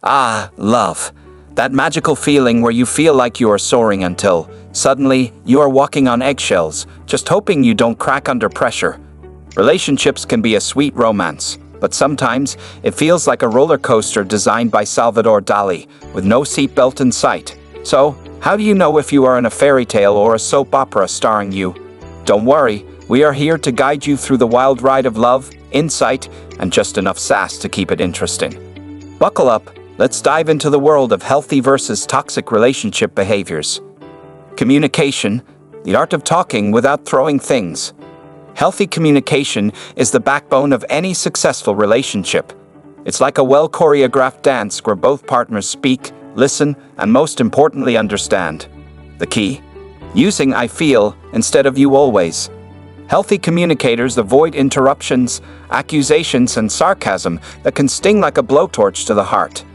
Ah, love. That magical feeling where you feel like you are soaring until, suddenly, you are walking on eggshells, just hoping you don't crack under pressure. Relationships can be a sweet romance, but sometimes it feels like a roller coaster designed by Salvador Dali, with no seatbelt in sight. So, how do you know if you are in a fairy tale or a soap opera starring you? Don't worry, we are here to guide you through the wild ride of love, insight, and just enough sass to keep it interesting. Buckle up, let's dive into the world of healthy versus toxic relationship behaviors. Communication, the art of talking without throwing things. Healthy communication is the backbone of any successful relationship. It's like a well-choreographed dance where both partners speak, listen, and most importantly understand. The key? Using "I feel" instead of "you always." Healthy communicators avoid interruptions, accusations, and sarcasm that can sting like a blowtorch to the heart.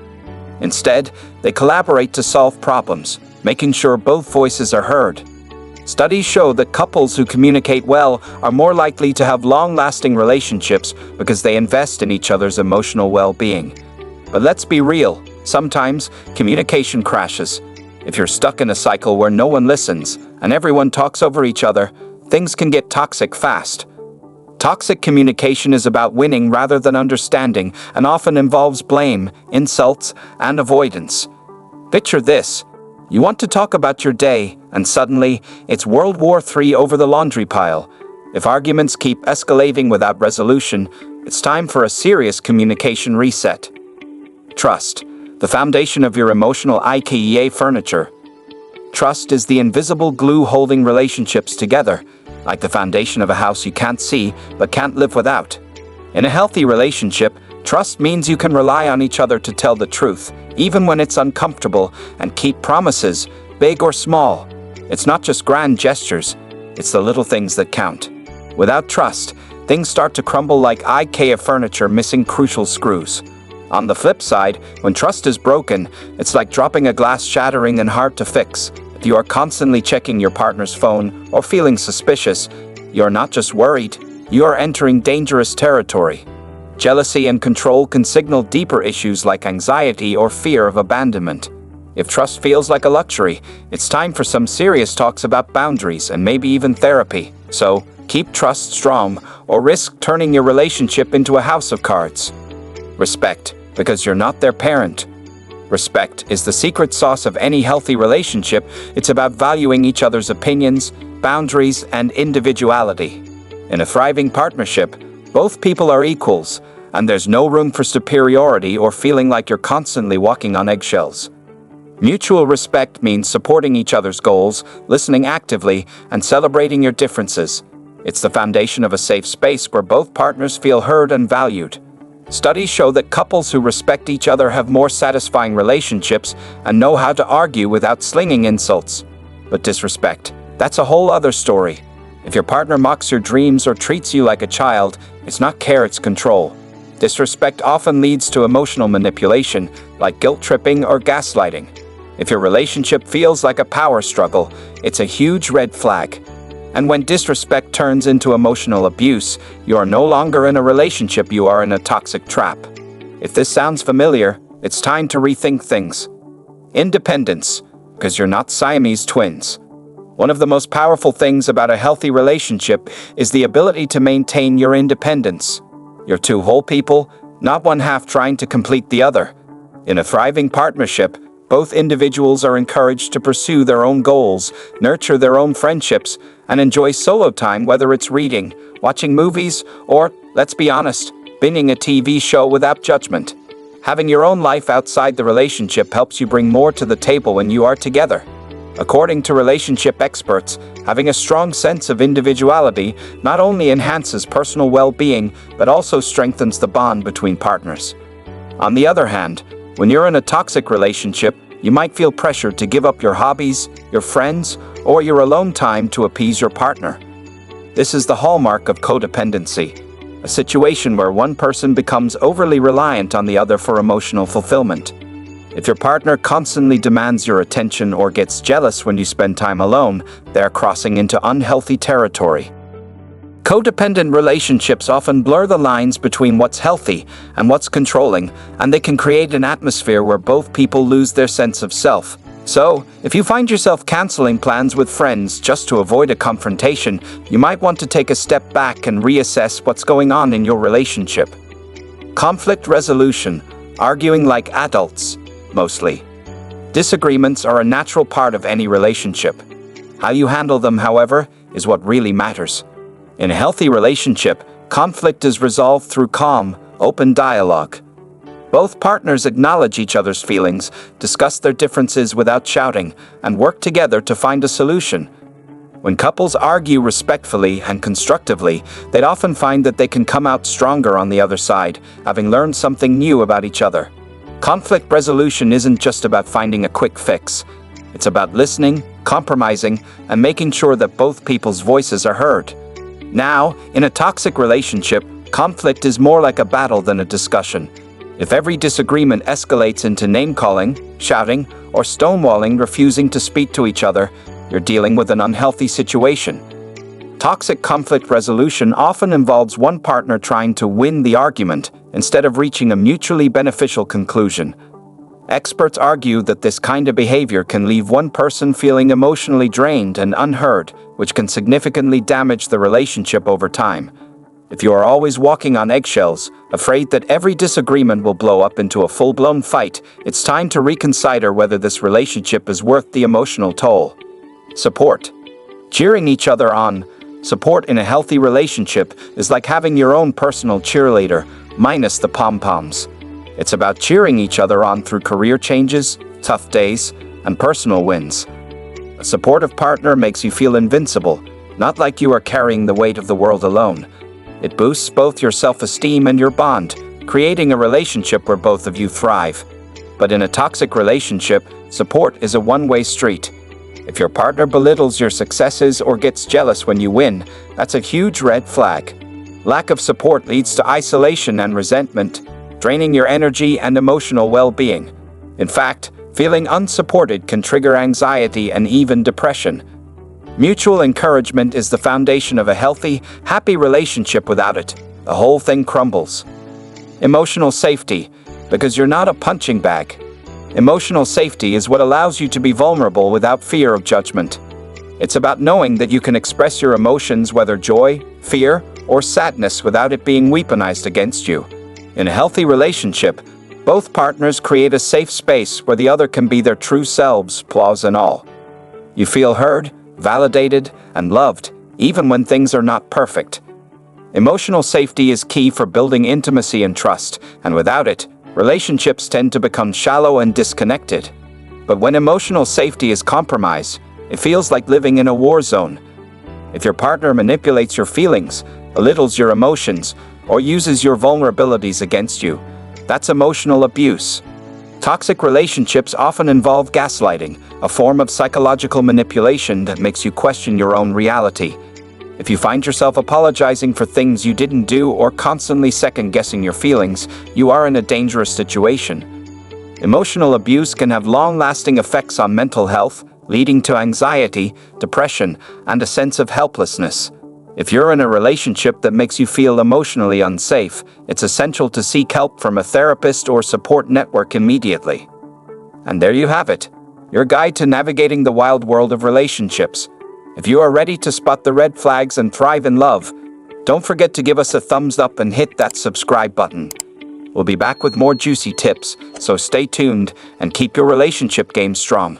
Instead, they collaborate to solve problems, making sure both voices are heard. Studies show that couples who communicate well are more likely to have long-lasting relationships because they invest in each other's emotional well-being. But let's be real, sometimes communication crashes. If you're stuck in a cycle where no one listens and everyone talks over each other, things can get toxic fast. Toxic communication is about winning rather than understanding and often involves blame, insults, and avoidance. Picture this. You want to talk about your day, and suddenly, it's World War III over the laundry pile. If arguments keep escalating without resolution, it's time for a serious communication reset. Trust, the foundation of your emotional IKEA furniture. Trust is the invisible glue holding relationships together, like the foundation of a house you can't see but can't live without. In a healthy relationship, trust means you can rely on each other to tell the truth, even when it's uncomfortable, and keep promises, big or small. It's not just grand gestures, it's the little things that count. Without trust, things start to crumble like IKEA furniture missing crucial screws. On the flip side, when trust is broken, it's like dropping a glass shattering and hard to fix. If you are constantly checking your partner's phone or feeling suspicious, you're not just worried, you are entering dangerous territory. Jealousy and control can signal deeper issues like anxiety or fear of abandonment. If trust feels like a luxury, it's time for some serious talks about boundaries and maybe even therapy. So, keep trust strong or risk turning your relationship into a house of cards. Respect, because you're not their parent. Respect is the secret sauce of any healthy relationship. It's about valuing each other's opinions, boundaries, and individuality. In a thriving partnership, both people are equals, and there's no room for superiority or feeling like you're constantly walking on eggshells. Mutual respect means supporting each other's goals, listening actively, and celebrating your differences. It's the foundation of a safe space where both partners feel heard and valued. Studies show that couples who respect each other have more satisfying relationships and know how to argue without slinging insults. But disrespect, that's a whole other story. If your partner mocks your dreams or treats you like a child, it's not care, it's control. Disrespect often leads to emotional manipulation, like guilt-tripping or gaslighting. If your relationship feels like a power struggle, it's a huge red flag. And when disrespect turns into emotional abuse, you are no longer in a relationship, you are in a toxic trap. If this sounds familiar, it's time to rethink things. Independence, because you're not Siamese twins. One of the most powerful things about a healthy relationship is the ability to maintain your independence. You're two whole people, not one half trying to complete the other. In a thriving partnership, both individuals are encouraged to pursue their own goals, nurture their own friendships, and enjoy solo time, whether it's reading, watching movies, or, let's be honest, binging a TV show without judgment. Having your own life outside the relationship helps you bring more to the table when you are together. According to relationship experts, having a strong sense of individuality not only enhances personal well-being, but also strengthens the bond between partners. On the other hand, when you're in a toxic relationship, you might feel pressured to give up your hobbies, your friends, or your alone time to appease your partner. This is the hallmark of codependency, a situation where one person becomes overly reliant on the other for emotional fulfillment. If your partner constantly demands your attention or gets jealous when you spend time alone, they are crossing into unhealthy territory. Codependent relationships often blur the lines between what's healthy and what's controlling, and they can create an atmosphere where both people lose their sense of self. So, if you find yourself canceling plans with friends just to avoid a confrontation, you might want to take a step back and reassess what's going on in your relationship. Conflict resolution, arguing like adults, mostly. Disagreements are a natural part of any relationship. How you handle them, however, is what really matters. In a healthy relationship, conflict is resolved through calm, open dialogue. Both partners acknowledge each other's feelings, discuss their differences without shouting, and work together to find a solution. When couples argue respectfully and constructively, they'd often find that they can come out stronger on the other side, having learned something new about each other. Conflict resolution isn't just about finding a quick fix. It's about listening, compromising, and making sure that both people's voices are heard. Now, in a toxic relationship, conflict is more like a battle than a discussion. If every disagreement escalates into name-calling, shouting, or stonewalling, refusing to speak to each other, you're dealing with an unhealthy situation. Toxic conflict resolution often involves one partner trying to win the argument instead of reaching a mutually beneficial conclusion. Experts argue that this kind of behavior can leave one person feeling emotionally drained and unheard, which can significantly damage the relationship over time. If you are always walking on eggshells, afraid that every disagreement will blow up into a full-blown fight, it's time to reconsider whether this relationship is worth the emotional toll. Support. Cheering each other on. Support in a healthy relationship is like having your own personal cheerleader, minus the pom-poms. It's about cheering each other on through career changes, tough days, and personal wins. A supportive partner makes you feel invincible, not like you are carrying the weight of the world alone. It boosts both your self-esteem and your bond, creating a relationship where both of you thrive. But in a toxic relationship, support is a one-way street. If your partner belittles your successes or gets jealous when you win, that's a huge red flag. Lack of support leads to isolation and resentment, draining your energy and emotional well-being. In fact, feeling unsupported can trigger anxiety and even depression. Mutual encouragement is the foundation of a healthy, happy relationship. Without it, the whole thing crumbles. Emotional safety, because you're not a punching bag. Emotional safety is what allows you to be vulnerable without fear of judgment. It's about knowing that you can express your emotions, whether joy, fear, or sadness, without it being weaponized against you. In a healthy relationship, both partners create a safe space where the other can be their true selves, flaws and all. You feel heard, validated, and loved, even when things are not perfect. Emotional safety is key for building intimacy and trust, and without it, relationships tend to become shallow and disconnected. But when emotional safety is compromised, it feels like living in a war zone. If your partner manipulates your feelings, belittles your emotions, or uses your vulnerabilities against you, that's emotional abuse. Toxic relationships often involve gaslighting, a form of psychological manipulation that makes you question your own reality. If you find yourself apologizing for things you didn't do or constantly second-guessing your feelings, you are in a dangerous situation. Emotional abuse can have long-lasting effects on mental health, leading to anxiety, depression, and a sense of helplessness. If you're in a relationship that makes you feel emotionally unsafe, it's essential to seek help from a therapist or support network immediately. And there you have it, your guide to navigating the wild world of relationships. If you are ready to spot the red flags and thrive in love, don't forget to give us a thumbs up and hit that subscribe button. We'll be back with more juicy tips, so stay tuned and keep your relationship game strong.